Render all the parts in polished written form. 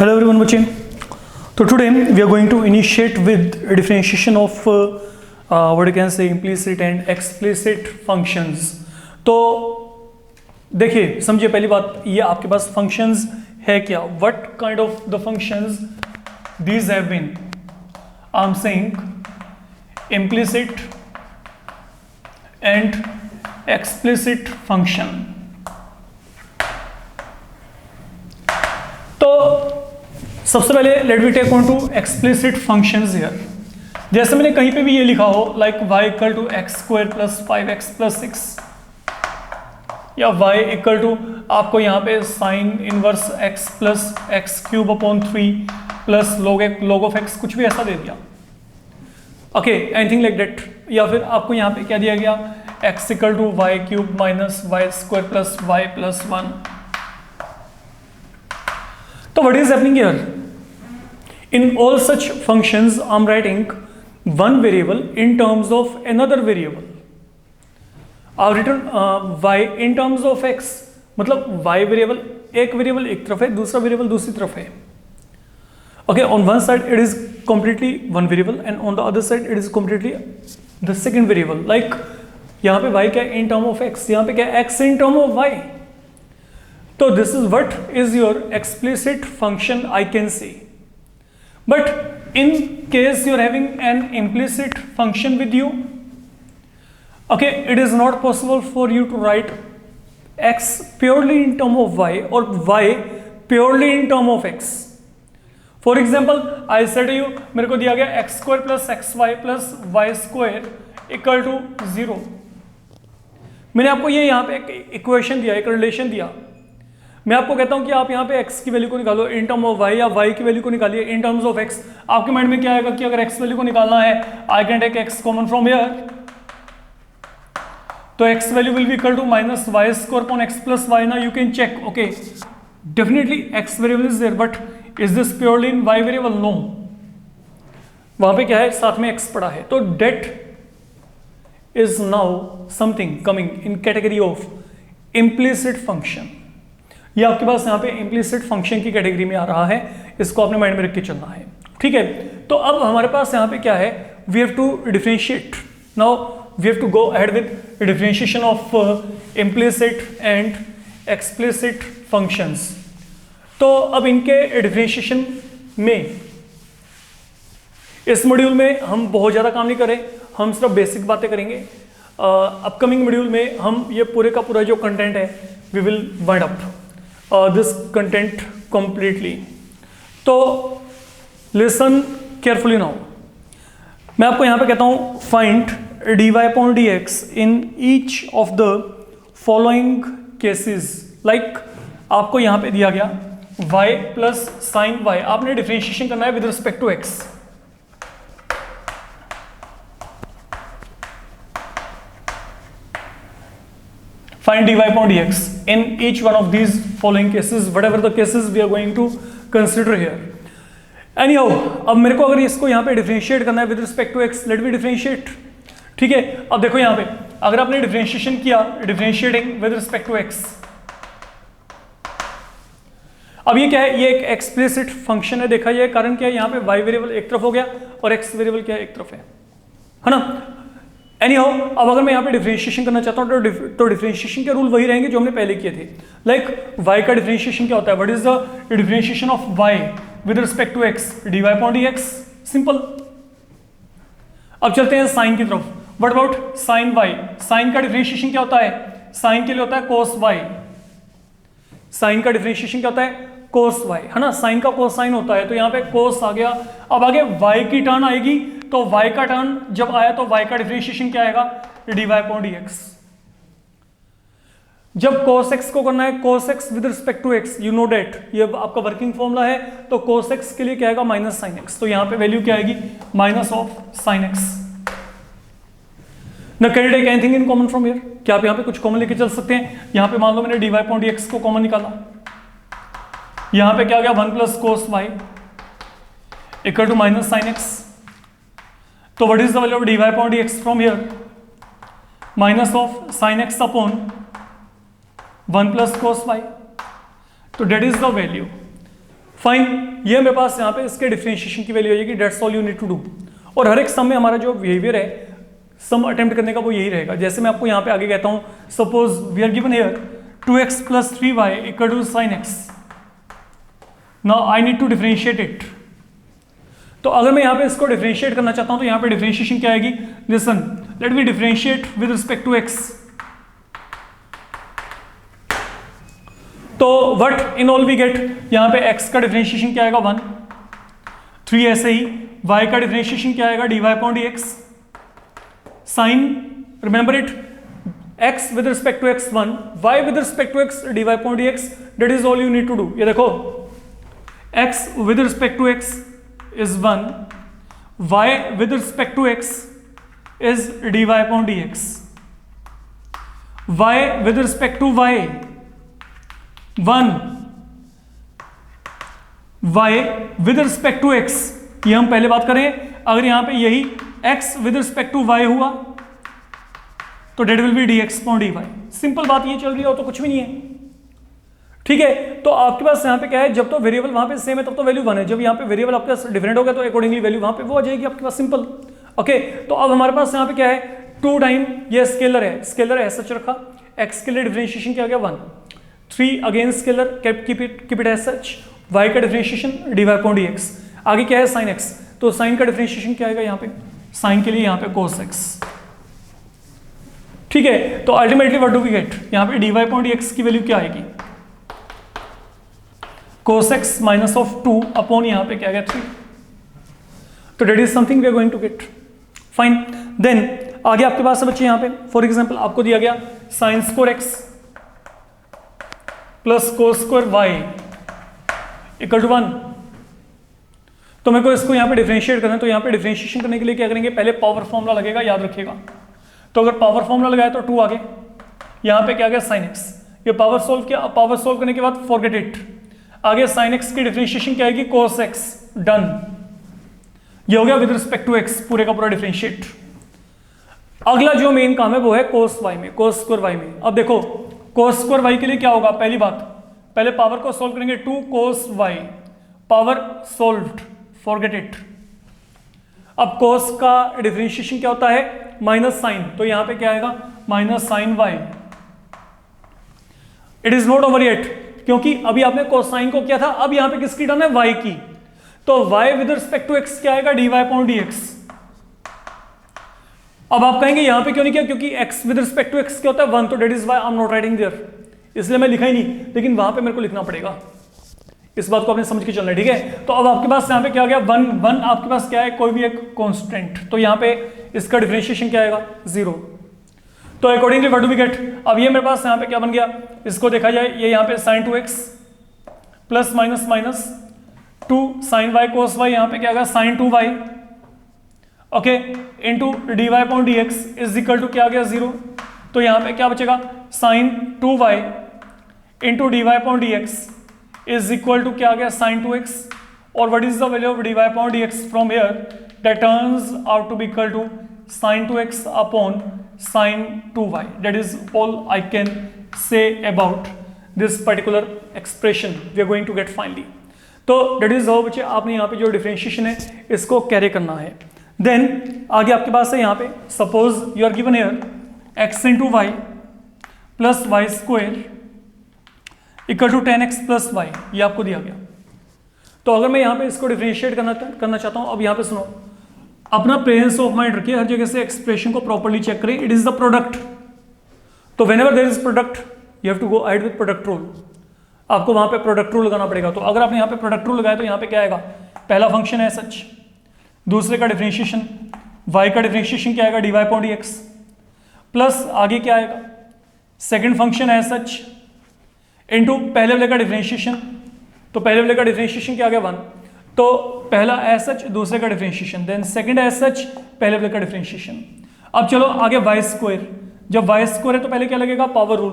Hello everyone watching. So today we are going to initiate with differentiation of what you can say implicit and explicit functions. तो देखिए समझिए पहली बात ये आपके पास functions है क्या? What kind of the functions these have been? I'm saying implicit and explicit function. तो सबसे पहले let we take on to explicit functions here. जैसे मैंने कहीं पे भी ये लिखा हो like y equal to x square plus 5x plus 6 या y इक्वल टू आपको यहाँ पे sine inverse x plus x cube upon 3 plus log of x कुछ भी ऐसा दे दिया. Okay anything like that. या फिर आपको यहाँ पे क्या दिया गया x equal to Y cube minus Y square plus y plus 1. So what is happening here? In all such functions, I'm writing one variable in terms of another variable. I've written y in terms of x. मतलब y variable एक variable एक तरफ है, दूसरा variable दूसरी तरफ है. Okay, on one side it is completely one variable and on the other side it is completely the second variable. Like यहाँ पे y क्या है in term of x, यहाँ पे क्या है x in term of y. So this is what is your explicit function I can say. But in case you are having an implicit function with you, okay, it is not possible for you to write x purely in term of y or y purely in term of x. For example, I said to you मेरे को दिया गया x square plus xy plus y square equal to 0. मैंने आपको ये यहाँ पे एक इक्वेशन दिया, एक रिलेशन दिया. मैं आपको कहता हूं कि आप यहाँ पे x की वैल्यू को निकालो इन टर्म ऑफ y या y की वैल्यू को निकालिए इन टर्म्स ऑफ x. आपके माइंड में क्या आएगा कि अगर x वैल्यू को निकालना है I can take x common from here, तो x value will be equal to minus Y square upon x plus Y. ना you can check okay definitely x variable is there but is this purely in y variable? No, वहां पे क्या है साथ में x पड़ा है. तो that is now something coming in category of implicit function. ये आपके पास यहाँ पे इम्प्लिसिट फंक्शन की कैटेगरी में आ रहा है, इसको आपने माइंड में रख के चलना है. ठीक है, तो अब हमारे पास यहाँ पे क्या है, we have to differentiate. Now we have to go ahead with differentiation of implicit and explicit functions. तो अब इनके डिफरेंशिएशन में इस मॉड्यूल में हम बहुत ज़्यादा काम नहीं करें, हम सिर्फ बेसिक बातें करेंगे. अपकमिंग मॉड्यूल में हम ये पूरे का पूरा जो कंटेंट है we will wind up this content completely. तो listen carefully now. मैं आपको यहाँ पे कहता हूँ find dy upon dx in each of the following cases. Like आपको यहाँ पे दिया गया y plus sin y, आपने डिफरेंशिएशन करना है with respect to x. Find dy upon dx in each one of these following cases, whatever the cases we are going to consider here. Anyhow, अब मेरे को अगर इसको यहाँ पे डिफरेंशिएट करना है with respect to x, let me differentiate. ठीक है, अब देखो यहाँ पे अगर आपने डिफरेंशिएशन किया differentiating with respect to x, अब ये क्या है, ये एक एक्सप्लिसिट फंक्शन है. देखा ये कारण क्या है, यहाँ पे y वेरिएबल एक तरफ हो गया और x वेरिएबल क्या है एक तरफ है ना. एनीहाउ, अब अगर मैं यहाँ पे डिफरेंशिएशन करना चाहता हूँ तो डिफरेंशिएशन के रूल वही रहेंगे जो हमने पहले किए थे. लाइक y का डिफरेंशिएशन क्या होता है, what is the differentiation of y with respect to x, dy upon dx. Simple. अब चलते हैं साइन की तरफ. What about sine y? Sine का डिफरेंशिएशन क्या होता है, साइन के लिए होता है cos y. साइन का डिफरेंशिएशन क्या होता है, cos y, है ना. साइन का कोसाइन होता है, तो यहाँ पे cos आ गया. अब आगे y की टर्न आएगी, तो y का टर्न जब आया तो y का डिफरेंशिएशन क्या आएगा, dy अपॉन dx. जब cos x को करना है cos x with respect to x, you know that ये आपका वर्किंग फॉर्मूला है, तो cos x के लिए क्या आएगा माइनस साइन x. तो यहाँ पे वैल्यू क्या आएगी, माइनस ऑफ साइन x. ना can you take anything in common from here? क्या आप यहाँ पे कुछ कॉमन लेके चल सकते हैं? यहाँ पे मान लो मैंने dy अपॉन dx को कॉमन निकाला, यहाँ पे क्या आ गया 1 plus cos y equal to minus sine x. तो what is the value of dy upon dx from here, minus of sine x upon 1 plus cos y. तो that is the value fine, ये मेरे पास यहाँ पे इसके differentiation की value हो जाएगी, that's all you need to do. और हर एक सम में हमारा जो बिहेवियर है सम अटेम्प्ट करने का वो यही रहेगा। जैसे मैं आपको यहाँ पे आगे कहता हूँ, suppose we are given here 2x + 3y = sin x, now I need to differentiate it. तो अगर मैं यहाँ पे इसको डिफरेंशिएट करना चाहता हूँ तो यहाँ पे डिफरेंशिएशन क्या आएगी, listen, let me differentiate with respect to x। तो what in all we get, यहाँ पे x का डिफरेंशिएशन क्या आएगा 1, 3 ऐसे ही y का डिफरेंशिएशन क्या आएगा dy/dx, sine remember it, x with respect to x 1, y with respect to x dy/dx, that is all you need to do. ये देखो x with respect to x is 1, y with respect to x is dy/dx, y with respect to y 1, y with respect to x, ये हम पहले बात करें। अगर यहां पे यही x with respect to y हुआ तो date will be dx/dy। Simple बात ये चल रही है और तो कुछ भी नहीं है, ठीक है। तो आपके पास यहाँ पे क्या है, जब तो वेरिएबल वहां पे सेम है तब तो वैल्यू 1 है, जब यहाँ पे वेरिएबल आपके पास डिफरेंट हो गया तो अकॉर्डिंगली वैल्यू वहां पे वो आ जाएगी आपके पास, सिंपल। ओके, तो अब हमारे पास यहाँ पे क्या है, 2 टाइम ये स्केलर है, स्केलर है सच रखा, x के लिए डिफरेंशिएशन क्या हो गया 1, 3 again scalar, keep it as such, y का डिफरेंशिएशन dy/dx, आगे क्या है sin x, तो sin का डिफरेंशिएशन क्या आएगा यहाँ पे, sin के लिए यहाँ पे cos x, ठीक है। तो ultimately what do we get, यहाँ पे dy/dx की वैल्यू क्या आएगी, cos x -2 अपॉन यहाँ पे क्या गया 3, तो that is something we are going to get, fine. Then आगे आपके पास बच्चे यहाँ पे फॉर एग्जांपल आपको दिया गया sin square x plus cos square y = 1, तो मेरे को इसको यहाँ पे डिफरेंशिएट करना है। तो यहाँ पे डिफरेंशिएशन करने के लिए क्या करेंगे, पहले पावर फॉर्मूला लगेगा, याद रखिएगा। तो अगर पावर फॉर्मूला लगाया तो 2 आगे, यहाँ पे क्या गया sin x, ये पावर सोल्व किया, पावर सोल्व करने के बाद फॉरगेट इट, आगे sin x की डिफरेंशिएशन क्या आएगी cos x, डन, ये हो गया विद रिस्पेक्ट टू x पूरे का पूरा डिफरेंशिएट। अगला जो मेन काम है वो है cos y में, cos square y में। अब देखो cos square y के लिए क्या होगा, पहली बात पहले पावर को सोल्व करेंगे, 2 cos y, power solved, forget it. अब cos का डिफरेंशिएशन क्या होता है माइनस साइन, तो यहां पे क्या आएगा -sin y, it is not over yet, क्योंकि अभी आपने कोसाइन को किया था, अब यहां पे किसकी टर्म है y की, तो y with respect to x क्या आएगा dy/dx। अब आप कहेंगे यहां पे क्यों नहीं किया, क्योंकि x with respect to x क्या होता है 1, तो that is why I am not writing there, इसलिए मैं लिखा ही नहीं, लेकिन वहां पे मेरे को लिखना पड़ेगा, इस बात को आपने समझ के चलना है, ठीक है। तो अब आपके पास यहाँ पे क्या हो गया 1 आपके पास क्या है, कोई भी एक कांस्टेंट, तो यहाँ पे इसका डिफरेंशिएशन क्या आएगा 0, तो accordingly what do we get. अब ये मेरे पास यहाँ पे क्या बन गया, इसको देखा जाए, ये यहाँ पे sin 2x plus minus 2 sin y cos y, यहाँ पे क्या आएगा sin 2y, okay, into dy/dx is equal to क्या आ गया 0, तो यहाँ पे क्या बचेगा sin 2y into dy/dx is equal to क्या आ गया sin 2x, और what is the value of dy/dx from here, that turns out to be equal to sin 2x upon sin 2y, that is all I can say about this particular expression we are going to get finally। तो that is how बच्चे आपने यहाँ पे जो differentiation है इसको carry करना है। देन आगे आपके पास है यहाँ पे suppose you are given here x into y plus y square equal to 10x plus y, ये आपको दिया गया। तो अगर मैं यहाँ पे इसको डिफरेंशिएट करना चाहता हूँ, अब यहाँ पे सुनो, अपना प्रेजेंस ऑफ माइंड रखिए, हर जगह से एक्सप्रेशन को प्रॉपर्ली चेक करें, इट इज द प्रोडक्ट, तो whenever there is product you have to go ahead with product rule, आपको वहां पे प्रोडक्ट रूल लगाना पड़ेगा। तो अगर आपने यहाँ पे प्रोडक्ट रूल लगाया तो यहाँ पे क्या आएगा, पहला फंक्शन है सच, दूसरे का डिफरेंशिएशन, y का डिफरेंशिएशन क्या आएगा dy/dx, प्लस आगे क्या आएगा सेकंड फंक्शन है सच इनटू पहले वाले का डिफरेंशिएशन, तो पहले वाले का डिफरेंशिएशन क्या आ गया 1, तो पहला एज सच दूसरे का differentiation, then second as such पहले वाले का डिफरेंशिएशन। अब चलो आगे वाई स्क्वायर, जब वाई स्क्वायर है तो पहले क्या लगेगा पावर रूल,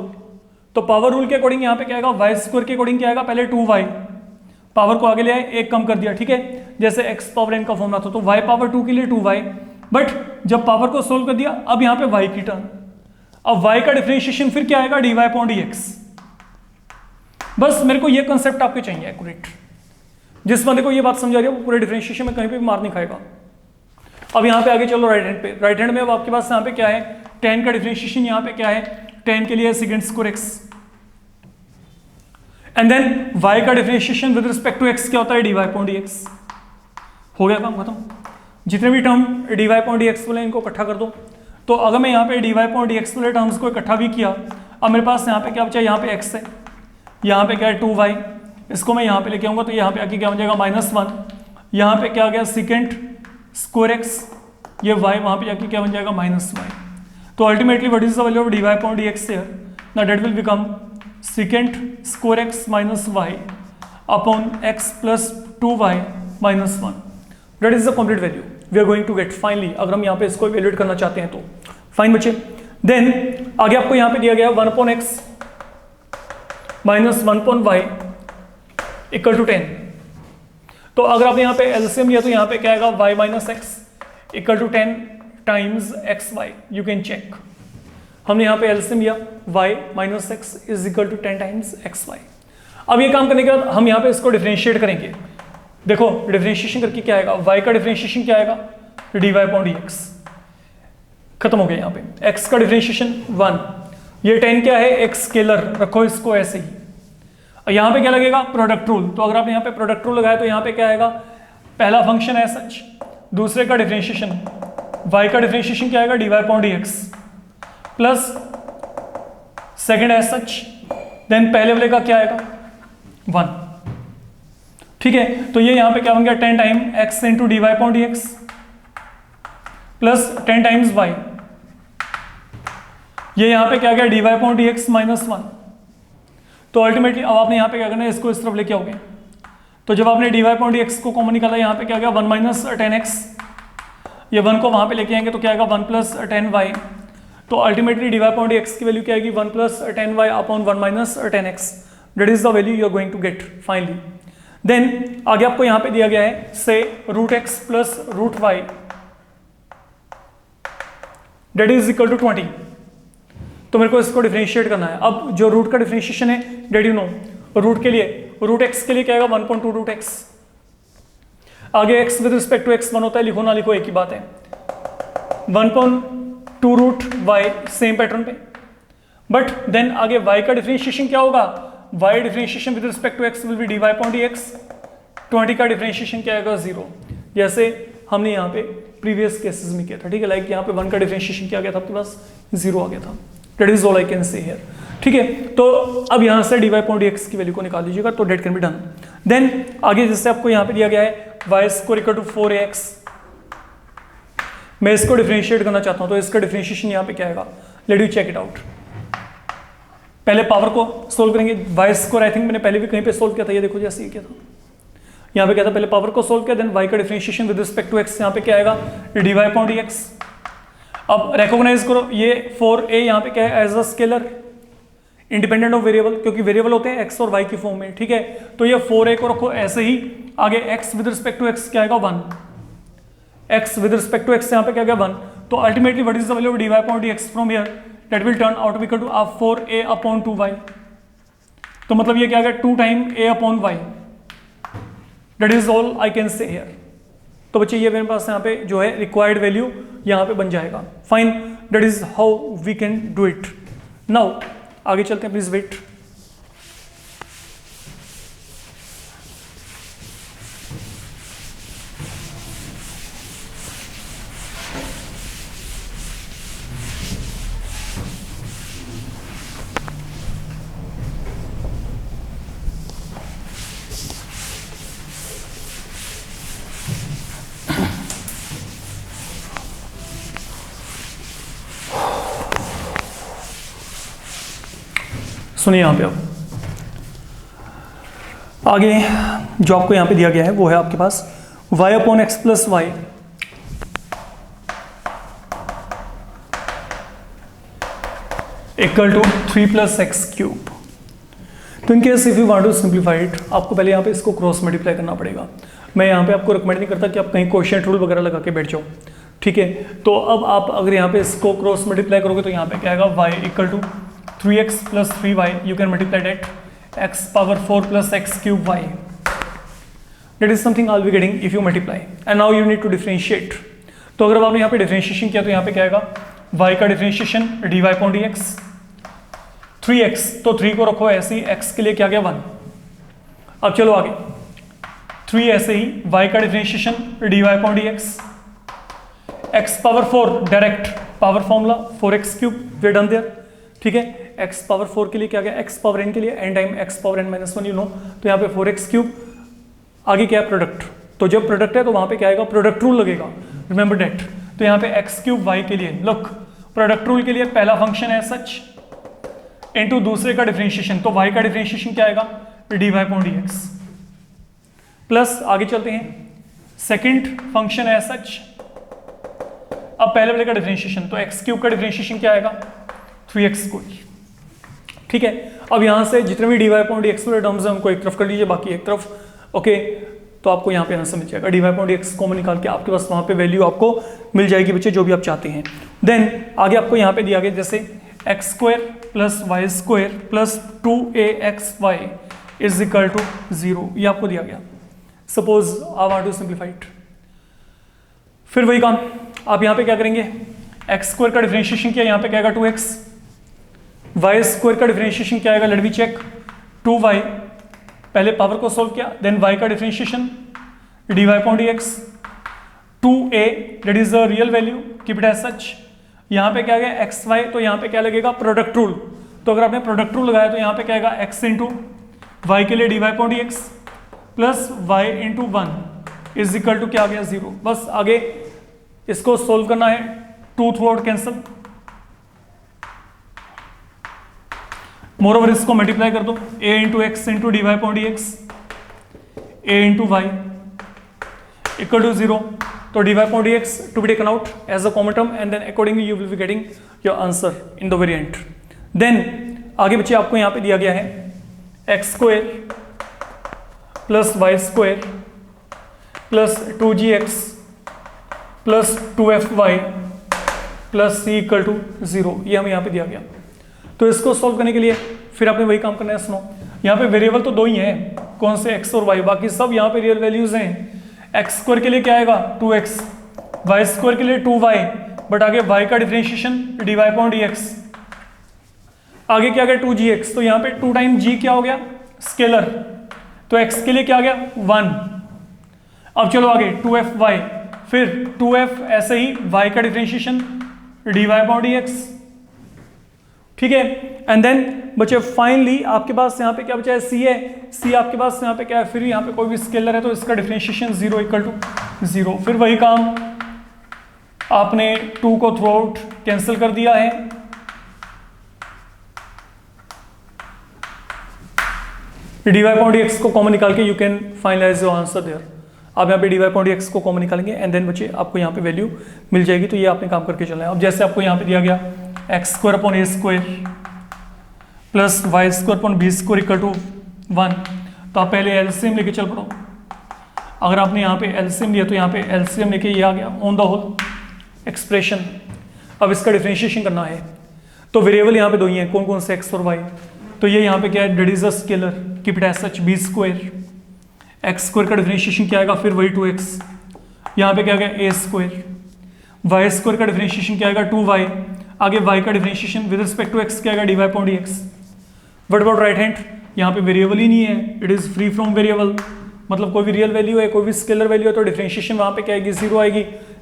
तो पावर रूल के अकॉर्डिंग यहाँ पे क्या आएगा वाई स्क्वायर के अकॉर्डिंग क्या आएगा, पहले 2y, पावर को आगे ले आए, एक कम कर दिया, ठीक है, जैसे x पावर n का फॉर्मूला था, तो y पावर 2 के लिए 2y, बट जब पावर को सोल्व कर दिया अब यहाँ पे y की टर्म, अब y का डिफरेंशिएशन फिर क्या आएगा dy/dx। बस मेरे को ये कंसेप्ट आपके चाहिए एक्यूरेट, जिस बंदे को ये बात समझ आ रही है वो पूरे डिफरेंशिएशन में कहीं पे भी मार नहीं खाएगा। अब यहाँ पे आगे चलो राइट हैंड पे। राइट हैंड में अब आपके पास यहाँ पे क्या है, tan का डिफरेंशिएशन यहाँ पे क्या है, tan के लिए second square x, and then y का differentiation with respect to x क्या होता है, dy अपॉन dx। हो गया काम खत्म। जितने भी टर्म dy अपॉन dx बोले इनको इकट्ठा कर दो। तो अगर मैं यहाँ पे dy अपॉन dx वाले टर्म्स को इकट्ठा भी किया, अब मेरे पास यहाँ पे क्या बचा, यहाँ पे x है, यहाँ पे क्या है 2y, इसको मैं यहाँ पे लेके आऊंगा तो यहाँ पे आके क्या बन जाएगा -1, यहाँ पे क्या आ गया सेकेंड स्क्वायर x, ये y वहाँ पे जाके क्या बन जाएगा -y। तो ultimately what is the value of dy upon dx here, now that will become second square x minus y upon x plus 2y minus 1। That is the complete value we are going to get finally, अगर हम यहाँ पे इसको evaluate करना चाहते हैं तो। Fine बच्चे, देन आगे आपको यहाँ पे दिया गया 1 upon x minus 1 upon y equal to 10। तो अगर आपने यहाँ पे एलसीएम लिया तो यहाँ पे क्या आएगा, y minus x equal to 10 times x y. You can check, हमने यहाँ पे एलसीएम लिया, y minus x is equal to 10 times x y. अब ये काम करने के बाद हम यहाँ पे इसको डिफरेंशिएट करेंगे। देखो डिफरेंशिएशन करके क्या आएगा, y का डिफरेंशिएशन क्या आएगा, dy अपॉन dx। खत्म हो गया यहाँ पे। x का डिफरेंशिएशन 1, ये 10 क्या है, एक स्केलर, रखो इसको ऐसे ही। यहाँ पे क्या लगेगा, प्रोडक्ट रूल। तो अगर आपने यहाँ पे प्रोडक्ट रूल लगाया तो यहाँ पे क्या आएगा, पहला फंक्शन है सच, दूसरे का डिफरेंशिएशन, y का डिफरेंशिएशन क्या आएगा, dy upon dx plus second है सच, देन पहले वाले का क्या आएगा 1। ठीक है, तो ये यहाँ पे क्या बन गया 10 time x into dy upon dx plus 10 times y, ये यहाँ पे क्या गया dy अपॉन dx माइनस 1। तो अल्टीमेटली अब आपने यहाँ पे क्या करना है, इसको इस तरफ लेके आओगे। तो जब आपने dy अपॉन dx को कॉमन निकाला, यहाँ पे क्या गया 1 माइनस 10x, ये 1 को वहाँ पे लेके आएंगे तो क्या आएगा 1 प्लस 10y। तो अल्टीमेटली dy अपॉन dx की वैल्यू क्या आएगी, 1 plus 10y upon 1 minus 10x। That is the value you are going to get finally. Then आगे आपको यहाँ पे दिया गया है से root x plus root y that is equal to 20। तो मेरे को इसको डिफरेंशिएट करना है। अब जो रूट का डिफरेंशिएशन है डेट यू नो, रूट के लिए, रूट एक्स के लिए क्या आएगा 1.2 रूट एक्स। आगे x with respect to x 1 होता है, लिखो ना लिखो एक ही बात है। 1.2 रूट वाई सेम पैटर्न पे, बट देन आगे y का डिफरेंशिएशन क्या होगा, y differentiation with respect to x will be dy upon dx। 20 का डिफरेंशिएशन क्या आएगा 0, जैसे हमने यहाँ पे प्रीवियस केसेस में किया था। ठीक है, लाइक यहाँ पे 1 का डिफरेंशिएशन क्या आ गया था आपके पास, 0 आ गया था। That is all I can say here. ठीक है, तो अब यहाँ से dy अपॉन dx की वैल्यू को निकाल लीजिएगा तो that can be done. Then आगे जैसे आपको यहाँ पे दिया गया है y square equal to 4ax, मैं इसको डिफरेंशिएट करना चाहता हूँ तो इसका डिफरेंशिएशन यहाँ पे क्या आएगा, let you check it out. पहले पावर को सोल्व करेंगे, y स्क्वायर आई थिंक मैंने पहले भी कहीं पे सोल्व किया था, ये देखो जैसे ये किया था, यहाँ पे क्या था, पहले पावर को सोल्व किया, देन y का differentiation with respect to x, यहाँ पे क्या आएगा dy अपॉन dx। अब रिकॉग्नाइज करो ये 4a यहाँ पे क्या है, as a scalar independent of variable, क्योंकि वेरिएबल होते हैं x और y की फॉर्म में। ठीक है, तो ये 4a को रखो ऐसे ही, आगे x with respect to x क्या आएगा 1, x with respect to x यहाँ पे क्या आएगा 1। तो ultimately what is the value of dy upon dx from here, that will turn out equal to 4a upon 2y। तो मतलब ये क्या आ गया 2 time a upon y। That is all I can say here. तो बच्चे ये मेरे पास यहाँ पे जो है रिक्वायर्ड वैल्यू यहाँ पे बन जाएगा। Fine, that is how we can do it. Now आगे चलते हैं, प्लीज वेट। सुनिए यहाँ पे अब आगे जो आपको यहाँ पे दिया गया है वो है आपके पास y upon X plus Y equal to 3 plus x cube. तो in case if you want to simplify it, आपको पहले यहाँ पे इसको क्रॉस मल्टीप्लाई करना पड़ेगा। मैं यहाँ पे आपको रिकमेंड नहीं करता कि आप कहीं क्वोशिएंट रूल वगैरह लगा के बैठ जाओ। ठीक है, तो अब आप अगर यहाँ पे इसको क्रॉस मल्टीप्लाई करोगे तो यहाँ पे क्या आएगा y equal to 3x plus 3y, you can multiply that x power 4 plus x cube y। That is something I'll be getting if you multiply. And now you need to differentiate. तो अगर आपने यहाँ पे differentiation किया तो यहाँ पे क्या आएगा, y का differentiation dy upon dx, 3x तो 3 को रखो ऐसे ही, x के लिए क्या गया 1। अब चलो आगे, 3 ऐसे ही, y का differentiation dy upon dx, x power 4 direct power formula 4x cube, we done there, ठीक है। x पावर 4 के लिए क्या गया, x पावर n के लिए n time x power n minus 1 you know, तो यहाँ पे 4x क्यूब, आगे क्या है प्रोडक्ट, तो जब प्रोडक्ट है तो वहां पे क्या आएगा, प्रोडक्ट रूल लगेगा, रिमेंबर दैट। तो यहाँ पे x क्यूब y के लिए, लुक प्रोडक्ट रूल के लिए पहला फंक्शन है सच इनटू दूसरे का डिफरेंशिएशन, तो y का डिफरेंशिएशन क्या आएगा, dy अपॉन dx, प्लस आगे चलते हैं, सेकंड फंक्शन है सच, अब पहले वाले का डिफरेंशिएशन, तो x क्यूब का डिफरेंशिएशन क्या आएगा 3x स्क्वायर, ठीक है। अब यहाँ से जितने भी dy अपॉन dx वाले टर्म्स हैं उनको एक तरफ कर लीजिए, बाकी एक तरफ, ओके। तो आपको यहाँ पे आंसर मिल जाएगा, dy अपॉन dx कॉमन निकाल के आपके पास वहाँ पे वैल्यू आपको मिल जाएगी बच्चे, जो भी आप चाहते हैं। देन आगे आपको यहाँ पे दिया गया जैसे x square plus y square plus 2axy is equal to 0, ये आपको दिया गया। Suppose I want to simplify it, फिर वही काम आप यहाँ पे क्या करेंगे, एक्स स्क्वायर का डिफरेंशिएशन किया, यहाँ पे क्या आएगा 2x, वाई स्क्वायर का डिफरेंशिएशन क्या आएगा, लेट मी चेक, 2y, पहले पावर को सॉल्व किया, देन y का differentiation dy upon dx, 2a that is the real value, keep it as such. यहाँ पे क्या आ गया xy, तो यहाँ पे क्या लगेगा प्रोडक्ट रूल, तो अगर आपने प्रोडक्ट रूल लगाया तो यहाँ पे क्या आएगा x इंटू वाई के लिए dy upon dx plus y into 1 is equal to क्या आ गया 0। बस आगे इसको सोल्व करना है, 2 थ्रू आउट कैंसिल, मोरओवर इसको मल्टीप्लाई कर दो, a into x into dy upon dx, a into y equal to 0, तो dy upon dx to be taken out as a common term and then accordingly you will be getting your answer in the very end. देन आगे बच्चे आपको यहाँ पे दिया गया है x square plus y square plus 2gx plus 2fy plus c equal to 0, ये हमें यहाँ पे दिया गया। तो इसको सॉल्व करने के लिए फिर आपने वही काम करना है, सुनो यहाँ पे वेरिएबल तो दो ही हैं, कौन से x और y, बाकी सब यहाँ पे रियल वैल्यूज हैं। एक्स स्क्वायर के लिए क्या आएगा 2x, वाई स्क्वायर के लिए 2y, बट आगे y का डिफरेंशिएशन dy अपॉन dx, आगे क्या आ गया 2gx, तो यहाँ पे 2 टाइम g क्या हो गया स्केलर, तो x के लिए क्या आ गया 1। अब चलो आगे 2fy, फिर 2f ऐसे ही y का डिफरेंशिएशन dy अपॉन dx, ठीक है। एंड देन बच्चे फाइनली आपके पास यहाँ पे क्या बचा है c है, c आपके पास यहाँ पे क्या है, फिर यहाँ पे कोई भी स्केलर है तो इसका डिफरेंशिएशन 0 इक्वल टू 0, फिर वही काम आपने 2 को थ्रू आउट कैंसिल कर दिया है, dy अपॉन dx को कॉमन निकाल के you can finalize your answer there. आप यहाँ पे dy अपॉन dx को कॉमन निकालेंगे एंड देन बच्चे आपको यहाँ पे वैल्यू मिल जाएगी, तो ये आपने काम करके चलना है। अब जैसे आपको यहाँ पे दिया गया x square upon a square plus y square upon b square equal to 1, तो आप पहले एलसीएम लेके चल पड़ो। अगर आपने यहाँ पे एलसीएम लिया तो यहाँ पे एलसीएम लेके ये आ गया ऑन द होल एक्सप्रेशन। अब इसका डिफरेंशिएशन करना है, तो वेरिएबल यहाँ पे दो ही हैं, कौन कौन से एक्स और वाई, तो ये यहाँ पे क्या है that is a scalar, keep it as such, b square, x square का डिफरेंशिएशन क्या आएगा फिर वही 2x, यहाँ पे क्या आ गया ए स्क्वायर, वाई स्क्वायर का डिफरेंशिएशन क्या आएगा 2y, आगे y का differentiation with respect to x क्या आएगा dy upon dx। What about right hand, यहाँ पे वेरिएबल ही नहीं है, it is free from variable, मतलब कोई भी रियल वैल्यू है कोई भी स्केलर वैल्यू है तो डिफरेंशिएशन वहाँ पे क्या आएगी 0 आएगी,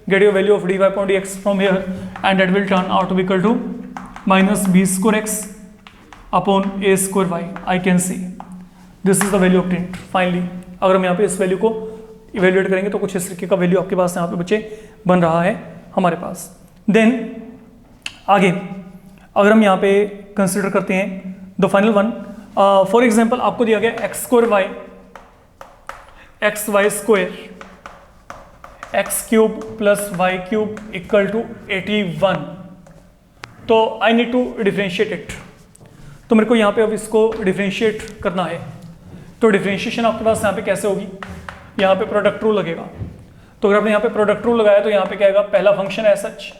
get your value of dy upon dx from here and that will turn out to be equal to minus b square x upon a square y। I can see this is the value obtained finally. अगर हम यहाँ पे इस value को evaluate करेंगे तो कुछ इस तरीके का वैल्यू आपके पास यहाँ पे बच्चे बन रहा है हमारे पास। देन आगे अगर हम यहाँ पे कंसिडर करते हैं the final one, for example आपको दिया गया x square y, x y square x cube plus y cube equal to 81, तो I need to differentiate it, तो मेरे को यहाँ पे अब इसको डिफरेंशिएट करना है। तो डिफरेंशिएशन आपके पास यहाँ पे कैसे होगी, यहाँ पे प्रोडक्ट रूल लगेगा, तो अगर आपने यहाँ पे प्रोडक्ट रूल लगाया तो यहाँ पे क्या आएगा, पहला फंक्शन है सच,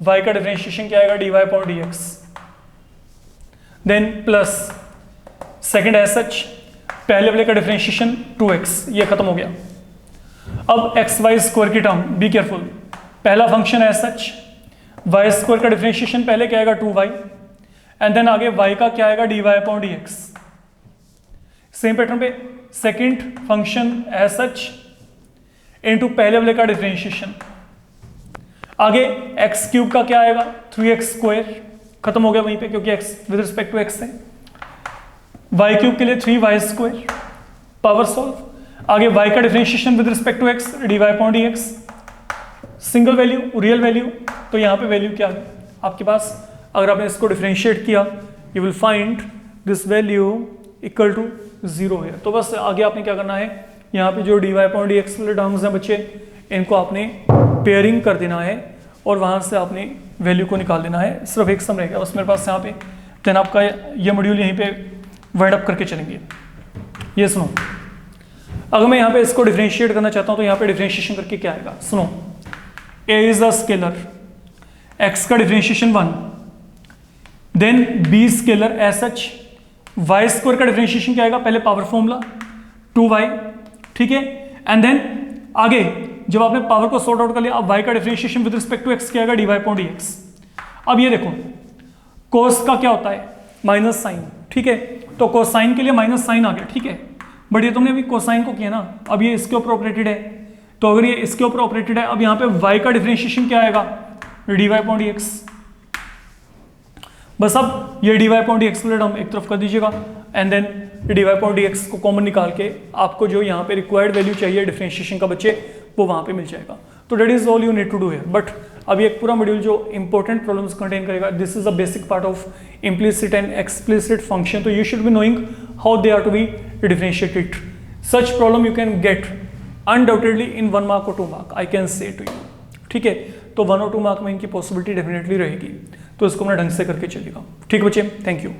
y का डिफरेंशिएशन क्या आएगा dy upon dx, then plus second है सच पहले वाले का डिफरेंशिएशन 2x, ये खत्म हो गया। अब एक्स वाई स्क्वायर की टर्म, बी केयरफुल, पहला फंक्शन है सच, वाई स्क्वायर का डिफरेंशिएशन पहले क्या आएगा 2y, एंड देन आगे y का क्या आएगा dy upon dx। Same pattern पे second function as such into पहले वाले का डिफरेंशिएशन, आगे x क्यूब का क्या आएगा 3x स्क्वायर, खत्म हो गया वहीं पे क्योंकि x with respect to x है, y क्यूब के लिए 3y स्क्वायर, पावर सॉल्व, आगे y का differentiation with respect to x dy upon dx, single value real value, तो यहाँ पे वैल्यू क्या है आपके पास, अगर आपने इसको डिफरेंशिएट किया you will find this value equal to 0 है। तो बस आगे आपने क्या करना है, यहाँ पे जो dy अपॉन dx वाले टर्म्स हैं बच्चे, इनको आपने पेयरिंग कर देना है और वहाँ से आपने वैल्यू को निकाल देना है, सिर्फ एक सम रहेगा बस मेरे पास यहाँ पे। देन आपका ये मॉड्यूल यहीं पे वाइंड अप करके चलेंगे। ये सुनो, अगर मैं यहाँ पे इसको डिफरेंशिएट करना चाहता हूँ तो यहाँ पे डिफरेंशिएशन करके क्या आएगा, सुनो, a is a scalar, x का differentiation 1, then b scalar as such, y square का डिफरेंशिएशन क्या आएगा, पहले पावर फॉर्मूला 2y, ठीक है, एंड देन आगे जब आपने पावर को सॉर्ट आउट कर लिया, अब y का differentiation with respect to x क्या आएगा dy अपॉन dx। अब ये देखो cos का क्या होता है माइनस साइन, ठीक है, तो कोसाइन के लिए माइनस साइन आ गया, ठीक है, बट ये तुमने अभी कोसाइन को किया ना, अब ये इसके ऊपर ऑपरेटेड है, तो अगर ये इसके ऊपर ऑपरेटेड है, अब यहाँ पे y का डिफरेंशिएशन क्या आएगा dy अपॉन dx। बस अब ये dy अपॉन dx वाले टर्म एक तरफ कर दीजिएगा, and then dy upon dx को कॉमन निकाल के आपको जो यहाँ पे रिक्वायर्ड वैल्यू चाहिए डिफरेंशिएशन का बच्चे, वो वहाँ पे मिल जाएगा। तो that is all you need to do है। बट अभी एक पूरा मॉड्यूल जो इंपॉर्टेंट प्रॉब्लम्स कंटेन करेगा, this is a basic part of implicit and explicit function, तो you should be knowing how they are to be differentiated. Such problem you can get undoubtedly in 1 mark और 2 mark, I can say to you, ठीक है, तो 1 और 2 mark में इनकी possibility definitely रहेगी, तो इसको अपना ढंग से करके चलेगा। ठीक बच्चे, थैंक यू।